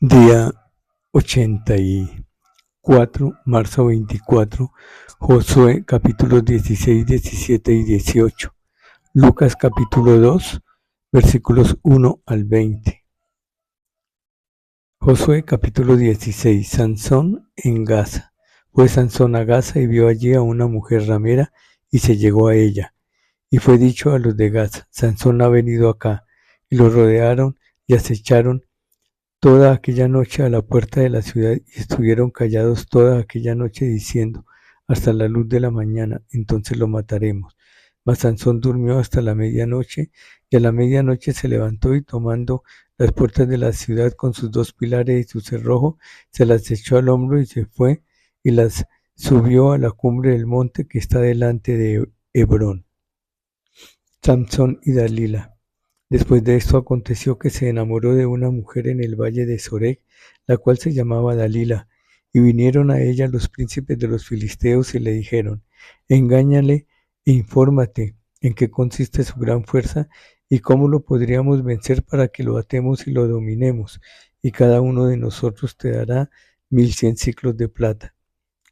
Día 84, marzo 24, Josué capítulos 16, 17 y 18, Lucas capítulo 2, versículos 1 al 20. Josué capítulo 16, Sansón en Gaza. Fue Sansón a Gaza y vio allí a una mujer ramera y se llegó a ella. Y fue dicho a los de Gaza: Sansón ha venido acá. Y lo rodearon y acecharon toda aquella noche a la puerta de la ciudad y estuvieron callados toda aquella noche diciendo: hasta la luz de la mañana, entonces lo mataremos. Mas Sansón durmió hasta la medianoche, y a la medianoche se levantó y tomando las puertas de la ciudad con sus dos pilares y su cerrojo, se las echó al hombro y se fue y las subió a la cumbre del monte que está delante de Hebrón. Samsón y Dalila. Después de esto aconteció que se enamoró de una mujer en el valle de Sorek, la cual se llamaba Dalila, y vinieron a ella los príncipes de los filisteos y le dijeron: engáñale e infórmate en qué consiste su gran fuerza y cómo lo podríamos vencer para que lo atemos y lo dominemos, y cada uno de nosotros te dará 1100 siclos de plata.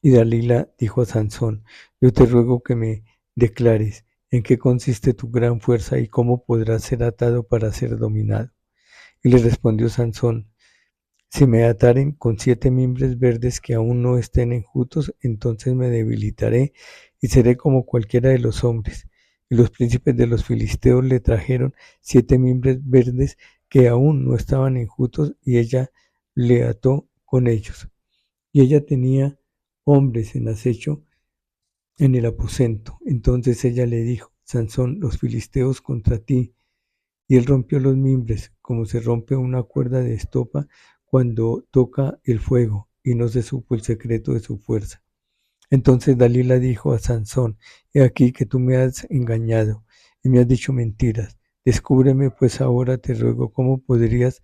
Y Dalila dijo a Sansón: yo te ruego que me declares en qué consiste tu gran fuerza y cómo podrás ser atado para ser dominado. Y le respondió Sansón: si me ataren con 7 mimbres verdes que aún no estén enjutos, entonces me debilitaré y seré como cualquiera de los hombres. Y los príncipes de los filisteos le trajeron 7 mimbres verdes que aún no estaban enjutos, y ella le ató con ellos. Y ella tenía hombres en acecho en el aposento. Entonces ella le dijo: Sansón, los filisteos contra ti. Y él rompió los mimbres, como se rompe una cuerda de estopa cuando toca el fuego, y no se supo el secreto de su fuerza. Entonces Dalila dijo a Sansón: he aquí que tú me has engañado y me has dicho mentiras. Descúbreme pues ahora, te ruego, cómo podrás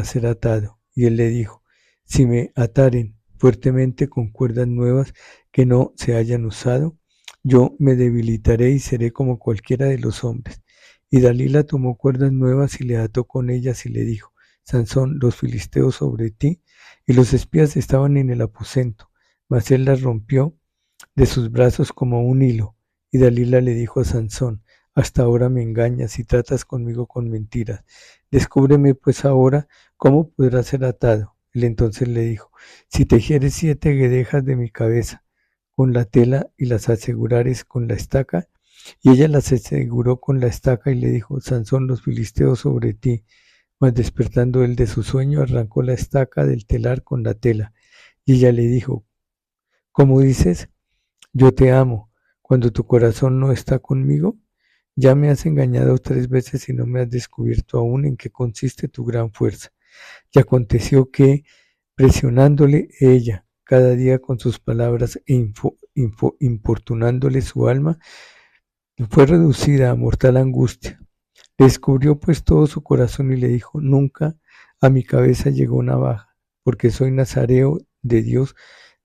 ser atado. Y él le dijo: si me ataren fuertemente con cuerdas nuevas que no se hayan usado, yo me debilitaré y seré como cualquiera de los hombres. Y Dalila tomó cuerdas nuevas y le ató con ellas y le dijo: Sansón, los filisteos sobre ti. Y los espías estaban en el aposento, mas él las rompió de sus brazos como un hilo. Y Dalila le dijo a Sansón: hasta ahora me engañas y tratas conmigo con mentiras. Descúbreme pues ahora cómo podrás ser atado. Él entonces le dijo: si tejieres 7 guedejas de mi cabeza con la tela y las asegurares con la estaca. Y ella las aseguró con la estaca y le dijo: Sansón, los filisteos sobre ti. Mas despertando él de su sueño, arrancó la estaca del telar con la tela. Y ella le dijo: ¿cómo dices? Yo te amo, cuando tu corazón no está conmigo. Ya me has engañado 3 veces y no me has descubierto aún en qué consiste tu gran fuerza. Y aconteció que, presionándole ella cada día con sus palabras e importunándole su alma, fue reducida a mortal angustia. Le descubrió pues todo su corazón y le dijo: nunca a mi cabeza llegó navaja, porque soy nazareo de Dios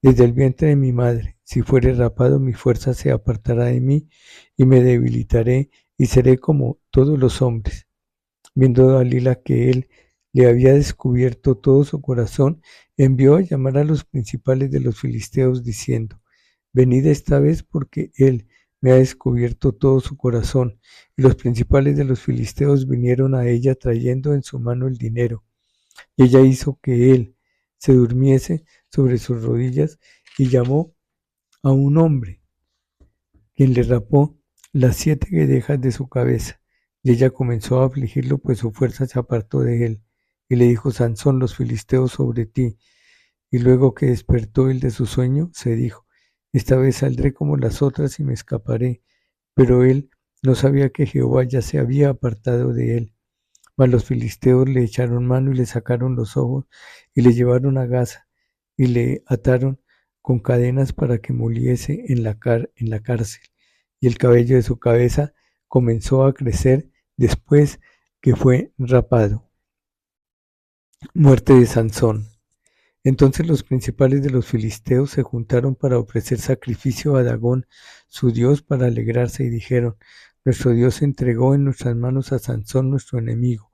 desde el vientre de mi madre. Si fuere rapado, mi fuerza se apartará de mí y me debilitaré y seré como todos los hombres. Viendo Dalila que él le había descubierto todo su corazón, envió a llamar a los principales de los filisteos diciendo: venid esta vez, porque él me ha descubierto todo su corazón. Y los principales de los filisteos vinieron a ella trayendo en su mano el dinero. Y ella hizo que él se durmiese sobre sus rodillas y llamó a un hombre, quien le rapó las 7 guedejas de su cabeza. Y ella comenzó a afligirlo, pues su fuerza se apartó de él. Y le dijo: Sansón, los filisteos sobre ti. Y luego que despertó él de su sueño, se dijo: esta vez saldré como las otras y me escaparé. Pero él no sabía que Jehová ya se había apartado de él. Mas los filisteos le echaron mano y le sacaron los ojos y le llevaron a Gaza y le ataron con cadenas para que muriese en la cárcel. Y el cabello de su cabeza comenzó a crecer después que fue rapado. Muerte de Sansón. Entonces los principales de los filisteos se juntaron para ofrecer sacrificio a Dagón, su dios, para alegrarse, y dijeron: nuestro Dios entregó en nuestras manos a Sansón, nuestro enemigo,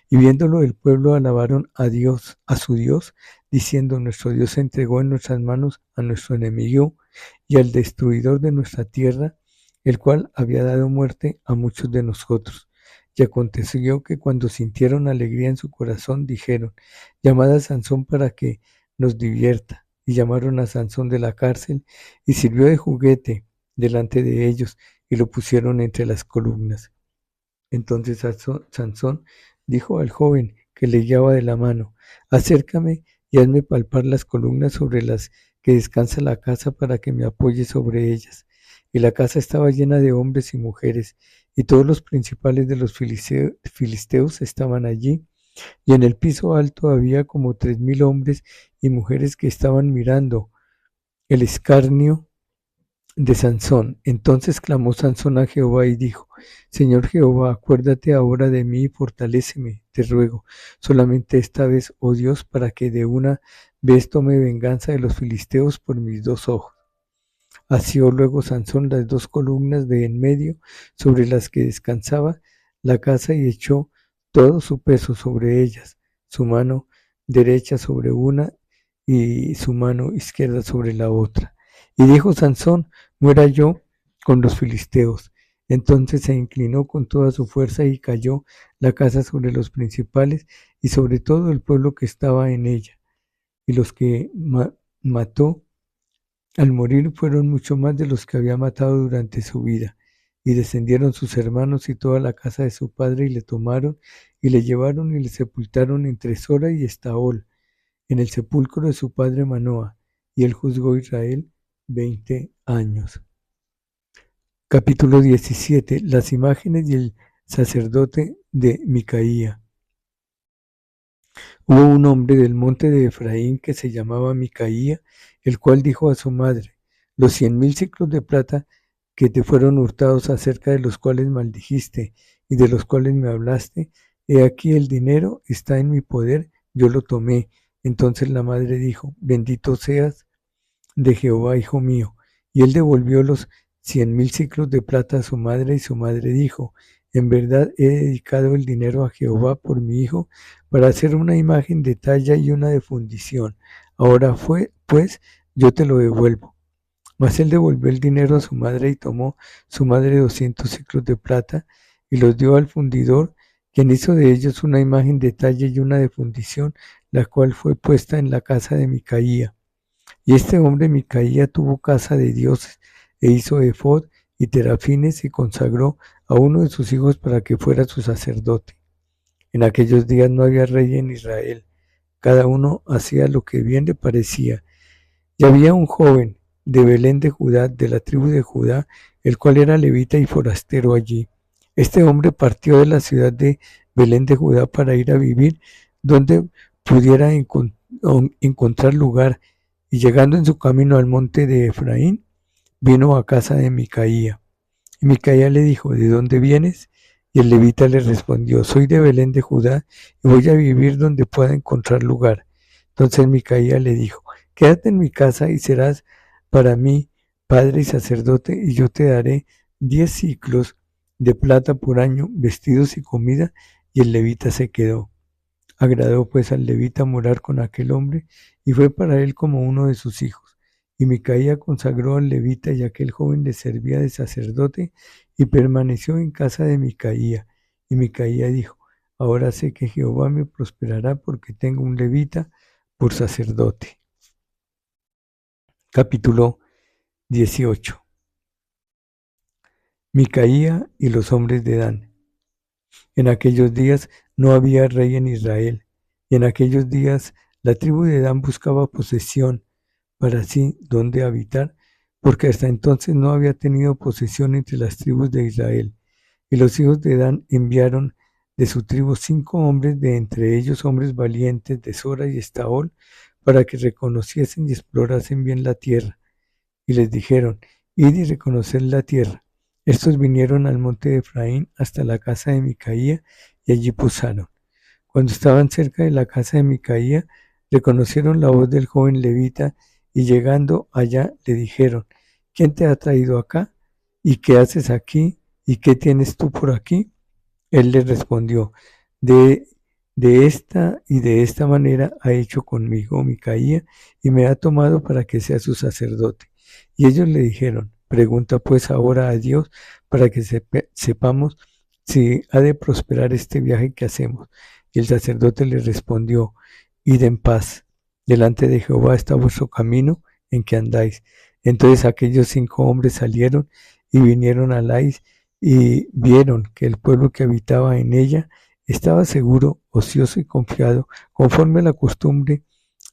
Y viéndolo el pueblo alabaron a Dios, a su Dios, diciendo: nuestro Dios se entregó en nuestras manos a nuestro enemigo y al destruidor de nuestra tierra, el cual había dado muerte a muchos de nosotros. Y aconteció que cuando sintieron alegría en su corazón, dijeron: llamad a Sansón para que nos divierta. Y llamaron a Sansón de la cárcel, y sirvió de juguete delante de ellos, y lo pusieron entre las columnas. Entonces Sansón dijo al joven que le guiaba de la mano: acércame y hazme palpar las columnas sobre las que descansa la casa para que me apoye sobre ellas. Y la casa estaba llena de hombres y mujeres, y todos los principales de los filisteos estaban allí, y en el piso alto había como 3000 hombres y mujeres que estaban mirando el escarnio de Sansón. Entonces clamó Sansón a Jehová y dijo: Señor Jehová, acuérdate ahora de mí y fortaléceme, te ruego, solamente esta vez, oh Dios, para que de una vez tome venganza de los filisteos por mis 2 ojos. Asió luego Sansón las 2 columnas de en medio sobre las que descansaba la casa y echó todo su peso sobre ellas, su mano derecha sobre una y su mano izquierda sobre la otra. Y dijo Sansón: muera yo con los filisteos. Entonces se inclinó con toda su fuerza y cayó la casa sobre los principales y sobre todo el pueblo que estaba en ella. Y los que mató al morir fueron mucho más de los que había matado durante su vida. Y descendieron sus hermanos y toda la casa de su padre y le tomaron y le llevaron y le sepultaron entre Sora y Estaol, en el sepulcro de su padre Manoa, y él juzgó a Israel 20 años. Capítulo 17. Las imágenes y el sacerdote de Micaía. Hubo un hombre del monte de Efraín que se llamaba Micaía, el cual dijo a su madre: los 100,000 siclos de plata que te fueron hurtados, acerca de los cuales maldijiste y de los cuales me hablaste, he aquí el dinero está en mi poder, yo lo tomé. Entonces la madre dijo: bendito seas de Jehová, hijo mío. Y él devolvió los 100,000 siclos de plata a su madre, y su madre dijo: en verdad he dedicado el dinero a Jehová por mi hijo, para hacer una imagen de talla y una de fundición. Ahora pues yo te lo devuelvo. Mas él devolvió el dinero a su madre, y tomó su madre 200 siclos de plata, y los dio al fundidor, quien hizo de ellos una imagen de talla y una de fundición, la cual fue puesta en la casa de Micaía. Y este hombre Micaía tuvo casa de dioses, e hizo efod y terafines, y consagró a uno de sus hijos para que fuera su sacerdote. En aquellos días no había rey en Israel, cada uno hacía lo que bien le parecía. Y había un joven de Belén de Judá, de la tribu de Judá, el cual era levita y forastero allí. Este hombre partió de la ciudad de Belén de Judá para ir a vivir donde pudiera encontrar lugar, y llegando en su camino al monte de Efraín, vino a casa de Micaía. Y Micaía le dijo: ¿de dónde vienes? Y el levita le respondió: soy de Belén de Judá, y voy a vivir donde pueda encontrar lugar. Entonces Micaía le dijo: quédate en mi casa y serás para mí padre y sacerdote, y yo te daré 10 siclos de plata por año, vestidos y comida. Y el levita se quedó. Agradó pues al levita morar con aquel hombre, y fue para él como uno de sus hijos. Y Micaía consagró al levita, y aquel joven le servía de sacerdote, y permaneció en casa de Micaía. Y Micaía dijo: ahora sé que Jehová me prosperará, porque tengo un levita por sacerdote. Capítulo 18. Micaía y los hombres de Dan. En aquellos días no había rey en Israel, y en aquellos días la tribu de Dan buscaba posesión para sí donde habitar, porque hasta entonces no había tenido posesión entre las tribus de Israel. Y los hijos de Dan enviaron de su tribu 5 hombres, de entre ellos hombres valientes de Sora y Estaol, para que reconociesen y explorasen bien la tierra. Y les dijeron: id y reconoced la tierra. Estos vinieron al monte de Efraín hasta la casa de Micaía, y allí posaron. Cuando estaban cerca de la casa de Micaía, reconocieron la voz del joven levita, y llegando allá le dijeron: ¿quién te ha traído acá? ¿Y qué haces aquí? ¿Y qué tienes tú por aquí? Él les respondió: de De esta manera ha hecho conmigo Micaía, y me ha tomado para que sea su sacerdote. Y ellos le dijeron: pregunta pues ahora a Dios para que sepamos si ha de prosperar este viaje que hacemos. Y el sacerdote le respondió: id en paz, delante de Jehová está vuestro camino en que andáis. Entonces aquellos 5 hombres salieron y vinieron a Lais, y vieron que el pueblo que habitaba en ella estaba seguro, ocioso y confiado, conforme a la costumbre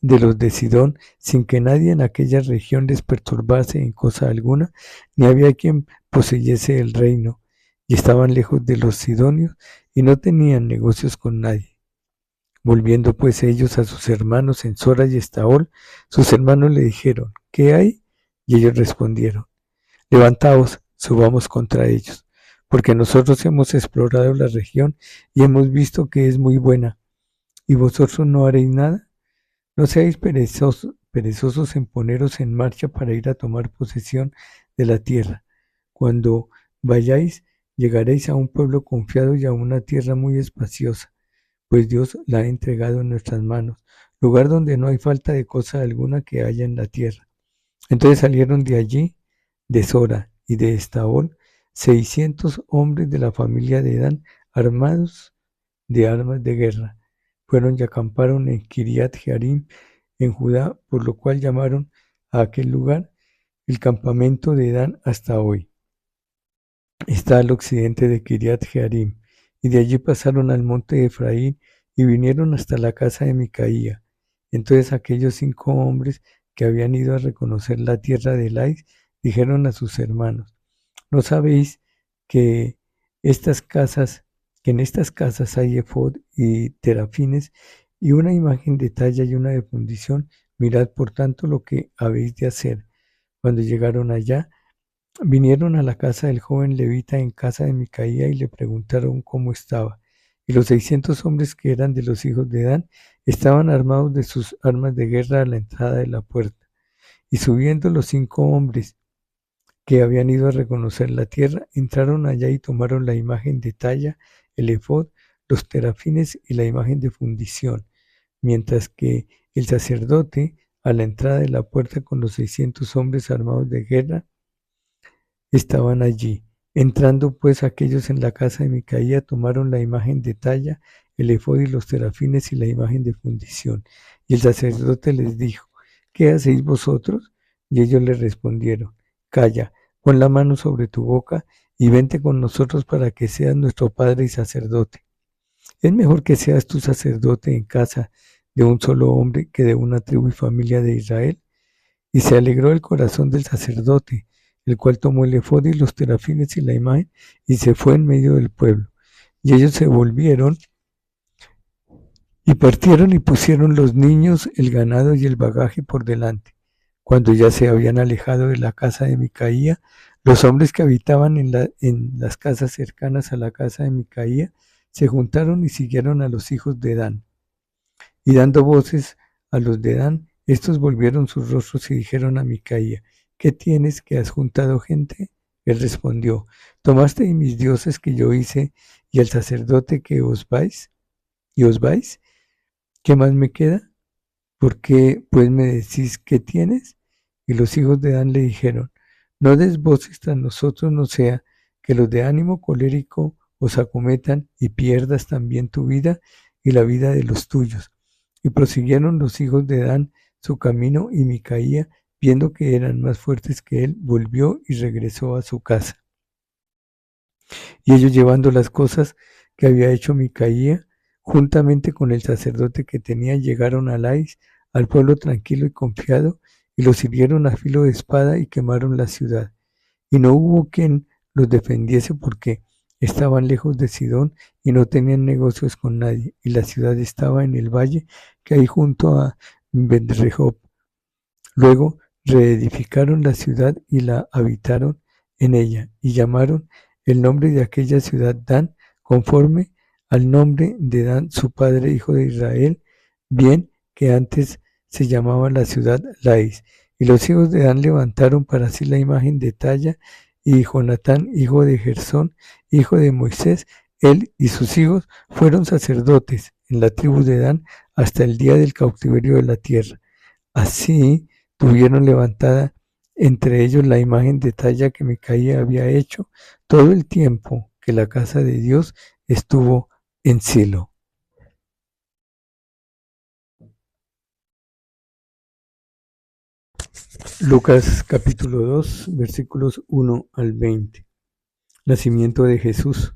de los de Sidón, sin que nadie en aquella región les perturbase en cosa alguna, ni había quien poseyese el reino, y estaban lejos de los sidonios, y no tenían negocios con nadie. Volviendo pues ellos a sus hermanos en Sora y Estaol, sus hermanos le dijeron: ¿qué hay? Y ellos respondieron: levantaos, subamos contra ellos, porque nosotros hemos explorado la región y hemos visto que es muy buena. ¿Y vosotros no haréis nada? No seáis perezosos en poneros en marcha para ir a tomar posesión de la tierra. Cuando vayáis, llegaréis a un pueblo confiado y a una tierra muy espaciosa, pues Dios la ha entregado en nuestras manos, lugar donde no hay falta de cosa alguna que haya en la tierra. Entonces salieron de allí, de Sora y de Estaol, 600 hombres de la familia de Dan, armados de armas de guerra. Fueron y acamparon en Kiriat Jearim, en Judá, por lo cual llamaron a aquel lugar el campamento de Dan hasta hoy. Está al occidente de Kiriat Jearim, y de allí pasaron al monte de Efraín y vinieron hasta la casa de Micaía. Entonces aquellos 5 hombres que habían ido a reconocer la tierra de Lais dijeron a sus hermanos: ¿no sabéis que en estas casas hay efod y terafines y una imagen de talla y una de fundición? Mirad por tanto lo que habéis de hacer. Cuando llegaron allá, vinieron a la casa del joven levita en casa de Micaía y le preguntaron cómo estaba. Y los 600 hombres que eran de los hijos de Dan estaban armados de sus armas de guerra a la entrada de la puerta. Y subiendo los 5 hombres que habían ido a reconocer la tierra, entraron allá y tomaron la imagen de talla, el efod, los terafines y la imagen de fundición, mientras que el sacerdote, a la entrada de la puerta con los 600 hombres armados de guerra, estaban allí. Entrando pues aquellos en la casa de Micaía, tomaron la imagen de talla, el efod y los terafines y la imagen de fundición. Y el sacerdote les dijo: ¿qué hacéis vosotros? Y ellos le respondieron: calla, pon la mano sobre tu boca y vente con nosotros para que seas nuestro padre y sacerdote. Es mejor que seas tu sacerdote en casa de un solo hombre que de una tribu y familia de Israel. Y se alegró el corazón del sacerdote, el cual tomó el efod y los terafines y la imagen y se fue en medio del pueblo. Y ellos se volvieron y partieron y pusieron los niños, el ganado y el bagaje por delante. Cuando ya se habían alejado de la casa de Micaía, los hombres que habitaban en las casas cercanas a la casa de Micaía se juntaron y siguieron a los hijos de Dan. Y dando voces a los de Dan, estos volvieron sus rostros y dijeron a Micaía: ¿qué tienes, que has juntado gente? Él respondió: ¿tomasteis mis dioses que yo hice y el sacerdote que os vais? ¿Qué más me queda? ¿Por qué pues me decís qué tienes? Y los hijos de Dan le dijeron: no des voces tras nosotros, no sea que los de ánimo colérico os acometan y pierdas también tu vida y la vida de los tuyos. Y prosiguieron los hijos de Dan su camino, y Micaía, viendo que eran más fuertes que él, volvió y regresó a su casa. Y ellos, llevando las cosas que había hecho Micaía, juntamente con el sacerdote que tenía, llegaron a Lais, al pueblo tranquilo y confiado, y los hirieron a filo de espada y quemaron la ciudad. Y no hubo quien los defendiese, porque estaban lejos de Sidón y no tenían negocios con nadie, y la ciudad estaba en el valle que hay junto a Bet-rehob. Luego reedificaron la ciudad y la habitaron en ella, y llamaron el nombre de aquella ciudad Dan, conforme al nombre de Dan su padre, hijo de Israel, bien que antes se llamaba la ciudad Lais. Y los hijos de Dan levantaron para sí la imagen de talla, y Jonatán, hijo de Gersón, hijo de Moisés, él y sus hijos fueron sacerdotes en la tribu de Dan hasta el día del cautiverio de la tierra. Así tuvieron levantada entre ellos la imagen de talla que Micaía había hecho todo el tiempo que la casa de Dios estuvo en Silo. Lucas capítulo 2, versículos 1 al 20. Nacimiento de Jesús.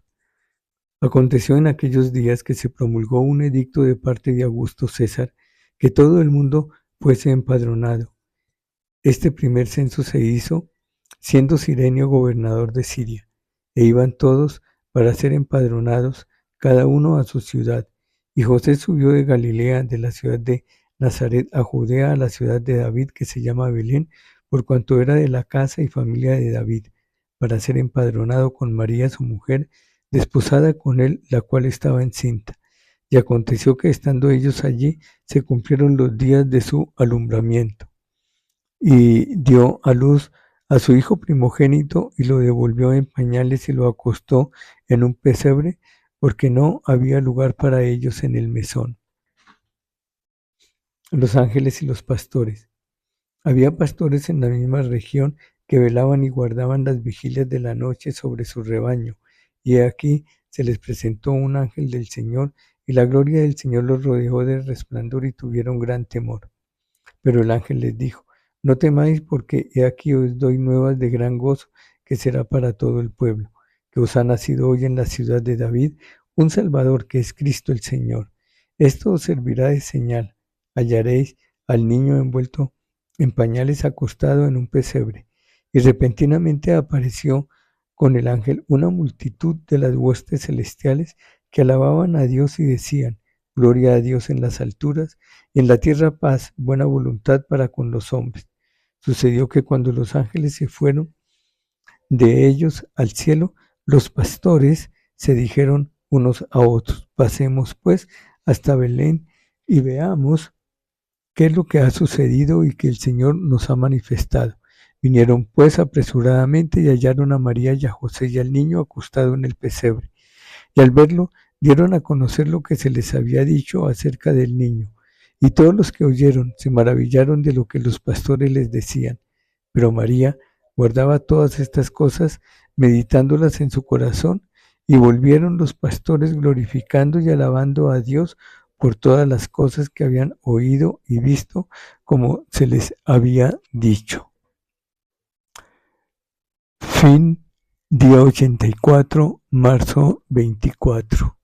Aconteció en aquellos días que se promulgó un edicto de parte de Augusto César, que todo el mundo fuese empadronado. Este primer censo se hizo siendo Cirenio gobernador de Siria, e iban todos para ser empadronados, cada uno a su ciudad. Y José subió de Galilea, de la ciudad de Nazaret, a Judea, a la ciudad de David, que se llama Belén, por cuanto era de la casa y familia de David, para ser empadronado con María su mujer, desposada con él, la cual estaba encinta. Y aconteció que estando ellos allí, se cumplieron los días de su alumbramiento. Y dio a luz a su hijo primogénito y lo devolvió en pañales y lo acostó en un pesebre, porque no había lugar para ellos en el mesón. Los ángeles y los pastores. Había pastores en la misma región que velaban y guardaban las vigilias de la noche sobre su rebaño, y aquí se les presentó un ángel del Señor, y la gloria del Señor los rodeó de resplandor y tuvieron gran temor. Pero el ángel les dijo: no temáis, porque he aquí os doy nuevas de gran gozo, que será para todo el pueblo, que os ha nacido hoy en la ciudad de David un Salvador, que es Cristo el Señor. Esto os servirá de señal: hallaréis al niño envuelto en pañales, acostado en un pesebre. Y repentinamente apareció con el ángel una multitud de las huestes celestiales que alababan a Dios y decían: gloria a Dios en las alturas, y en la tierra paz, buena voluntad para con los hombres. Sucedió que cuando los ángeles se fueron de ellos al cielo, los pastores se dijeron unos a otros: pasemos pues hasta Belén y veamos qué es lo que ha sucedido y que el Señor nos ha manifestado. Vinieron pues apresuradamente y hallaron a María y a José y al niño acostado en el pesebre. Y al verlo, dieron a conocer lo que se les había dicho acerca del niño. Y todos los que oyeron se maravillaron de lo que los pastores les decían. Pero María guardaba todas estas cosas, meditándolas en su corazón, y volvieron los pastores glorificando y alabando a Dios por todas las cosas que habían oído y visto, como se les había dicho. Fin, día 84, marzo 24.